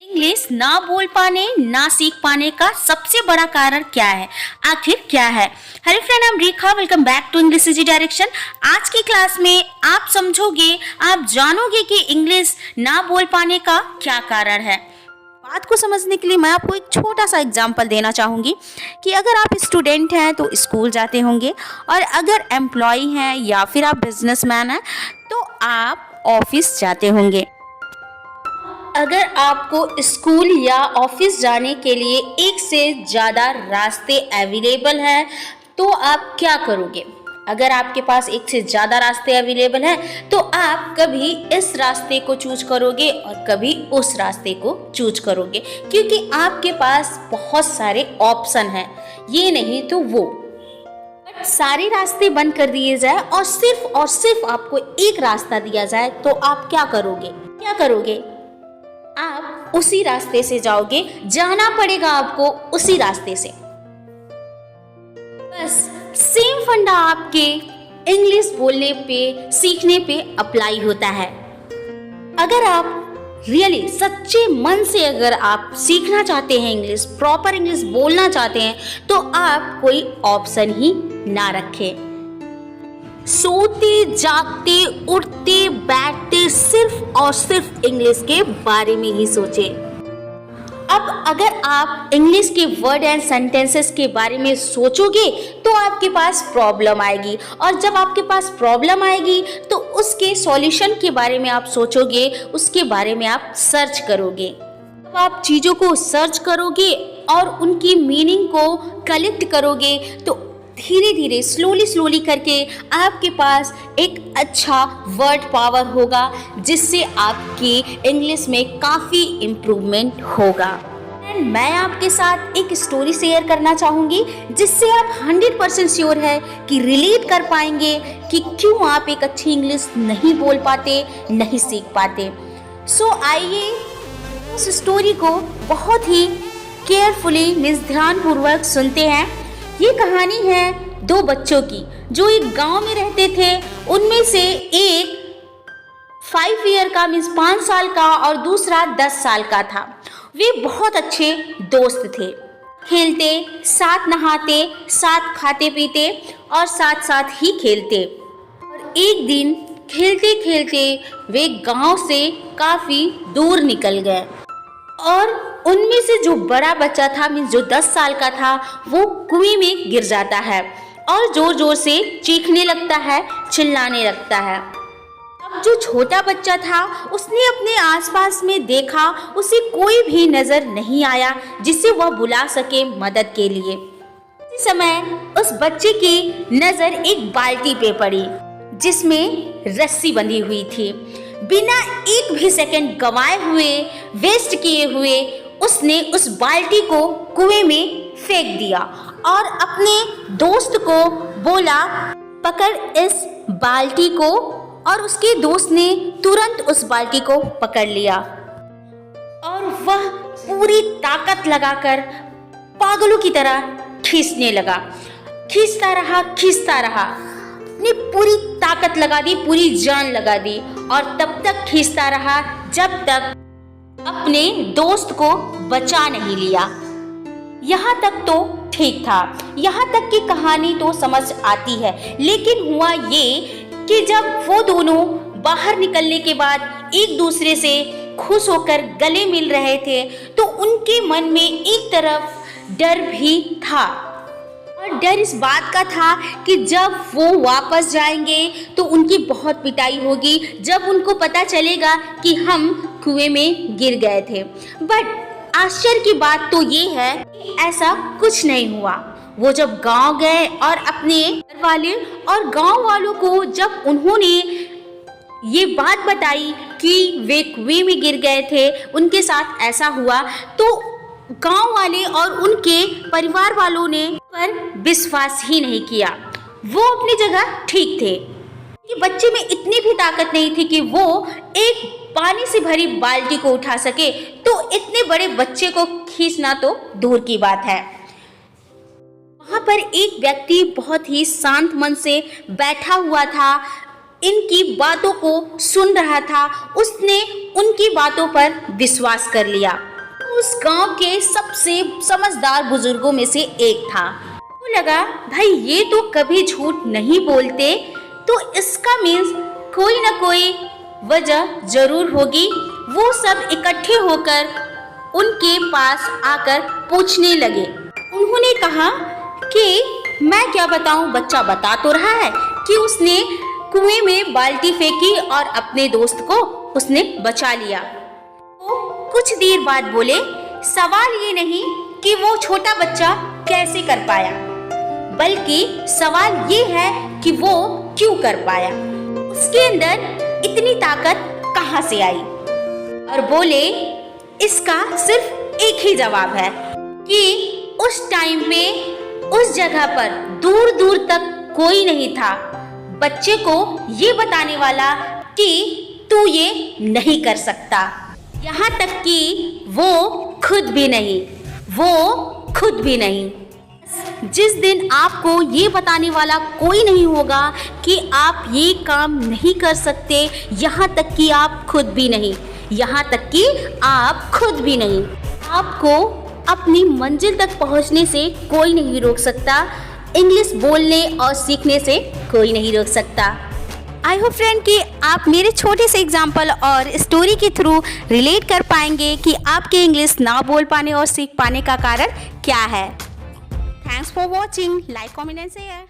English ना बोल पाने ना सीख पाने का सबसे बड़ा कारण क्या है? आखिर क्या है? Hello friend, I am Rekha. Welcome back to English easy direction. आज की क्लास में आप समझोगे, आप जानोगे कि इंग्लिश ना बोल पाने का क्या कारण है। बात को समझने के लिए मैं आपको एक छोटा सा एग्जाम्पल देना चाहूँगी कि अगर आप स्टूडेंट हैं तो स्कूल जाते होंगे, और अगर एम्प्लॉय हैं या फिर आप बिजनेसमैन हैं तो आप ऑफिस जाते होंगे। अगर आपको स्कूल या ऑफिस जाने के लिए एक से ज़्यादा रास्ते अवेलेबल हैं तो आप क्या करोगे? अगर आपके पास एक से ज़्यादा रास्ते अवेलेबल हैं तो आप कभी इस रास्ते को चूज करोगे और कभी उस रास्ते को चूज करोगे, क्योंकि आपके पास बहुत सारे ऑप्शन हैं, ये नहीं तो वो। सारे रास्ते बंद कर दिए जाए और सिर्फ आपको एक रास्ता दिया जाए तो आप क्या करोगे? आप उसी रास्ते से जाओगे, जाना पड़ेगा आपको उसी रास्ते से। बस सेम फंडा आपके इंग्लिश बोलने पे, सीखने पे अप्लाई होता है। अगर आप रियली सच्चे मन से अगर आप सीखना चाहते हैं, इंग्लिश प्रॉपर इंग्लिश बोलना चाहते हैं, तो आप कोई ऑप्शन ही ना रखें। सोते जागते उठते बैठते सिर्फ और सिर्फ इंग्लिश के बारे में ही सोचें। अब अगर आप इंग्लिश के वर्ड एंड सेंटेंसेस के बारे में सोचोगे तो आपके पास प्रॉब्लम आएगी, और जब आपके पास प्रॉब्लम आएगी तो उसके सॉल्यूशन के बारे में आप सोचोगे, उसके बारे में आप सर्च करोगे। जब आप चीज़ों को सर्च करोगे और उनकी मीनिंग को कलेक्ट करोगे तो धीरे धीरे स्लोली करके आपके पास एक अच्छा वर्ड पावर होगा, जिससे आपकी इंग्लिश में काफ़ी इम्प्रूवमेंट होगा। मैं आपके साथ एक स्टोरी शेयर करना चाहूँगी जिससे आप 100% श्योर है कि रिलेट कर पाएंगे कि क्यों आप एक अच्छी इंग्लिश नहीं बोल पाते, नहीं सीख पाते। सो आइए उस स्टोरी को बहुत ही केयरफुली ध्यानपूर्वक सुनते हैं। ये कहानी है दो बच्चों की जो एक गांव में रहते थे। उनमें से एक 5 ईयर का मीन्स 5 साल का और दूसरा 10 साल का था। वे बहुत अच्छे दोस्त थे, खेलते साथ, नहाते साथ, खाते पीते और साथ साथ ही खेलते। और एक दिन खेलते खेलते वे गांव से काफ़ी दूर निकल गए, और उनमें से जो बड़ा बच्चा था मीन्स जो 10 साल का था, वो कुएं में गिर जाता है और जोर जोर से चीखने लगता है, चिल्लाने लगता है। अब जो छोटा बच्चा था उसने अपने आसपास में देखा, उसे कोई भी नजर नहीं आया जिसे वह बुला सके मदद के लिए। इस समय उस बच्चे की नजर एक बाल्टी पे पड़ी जिसमें रस्सी बंधी हुई थी। बिना एक भी सेकंड गंवाए हुए, वेस्ट किए हुए, उसने उस बाल्टी को कुएं में फेंक दिया और अपने दोस्त को बोला, पकड़ इस बाल्टी को। और उसके दोस्त ने तुरंत उस बाल्टी को पकड़ लिया और वह पूरी ताकत लगाकर पागलों की तरह खींचने लगा। खींचता रहा, ने पूरी ताकत लगा दी, पूरी जान लगा दी, और तब तक खींचता रहा जब तक अपने दोस्त को बचा नहीं लिया। यहाँ तक तो ठीक था, यहाँ तक की कहानी तो समझ आती है। लेकिन हुआ ये कि जब वो दोनों बाहर निकलने के बाद एक दूसरे से खुश होकर गले मिल रहे थे तो उनके मन में एक तरफ डर भी था, और डर इस बात का था कि जब वो वापस जाएंगे तो उनकी बहुत पिटाई होगी, जब उनको पता चलेगा कि हम कुएं में गिर गए थे। बट आश्चर्य की बात तो ये है कि ऐसा कुछ नहीं हुआ। वो जब गांव गए और अपने घर वाले और गांव वालों को जब उन्होंने ये बात बताई कि वे कुएं में गिर गए थे, उनके साथ ऐसा हुआ, तो गांव वाले और उनके परिवार वालों ने पर विश्वास ही नहीं किया। वो अपनी जगह ठीक थे कि बच्चे में इतनी भी ताकत नहीं थी कि वो एक पानी से भरी बाल्टी को उठा सके, तो इतने बड़े बच्चे को खींचना तो दूर की बात है। वहां पर एक व्यक्ति बहुत ही शांत मन से बैठा हुआ था, इनकी बातों को सुन रहा था। उसने उनकी बातों पर विश्वास कर लिया। उस गांव के सबसे समझदार बुजुर्गों में से एक था। वो लगा भाई ये तो कभी झूठ नहीं बोलते, तो इसका मीन्स कोई ना कोई वजह जरूर होगी। वो सब इकट्ठे होकर उनके पास आकर पूछने लगे। उन्होंने कहा कि मैं क्या बताऊं, बच्चा बता तो रहा है कि उसने कुएं में बाल्टी फेंकी और अपने दोस्त को उसने बचा लिया। वो कुछ देर बाद बोले, सवाल ये नहीं कि वो छोटा बच्चा कैसे कर पाया, बल्कि सवाल ये है कि वो क्यों कर पाया, उसके अंदर इतनी ताकत कहां से आई। और बोले इसका सिर्फ एक ही जवाब है कि उस टाइम पे उस जगह पर दूर दूर तक कोई नहीं था बच्चे को ये बताने वाला कि तू ये नहीं कर सकता। यहाँ तक कि वो खुद भी नहीं। जिस दिन आपको ये बताने वाला कोई नहीं होगा कि आप ये काम नहीं कर सकते, यहाँ तक कि आप खुद भी नहीं, आपको अपनी मंजिल तक पहुँचने से कोई नहीं रोक सकता। इंग्लिश बोलने और सीखने से कोई नहीं रोक सकता। आई होप फ्रेंड कि आप मेरे छोटे से एग्जाम्पल और स्टोरी के थ्रू रिलेट कर पाएंगे कि आपके इंग्लिश ना बोल पाने और सीख पाने का कारण क्या है। Thanks for watching. Like, comment and share.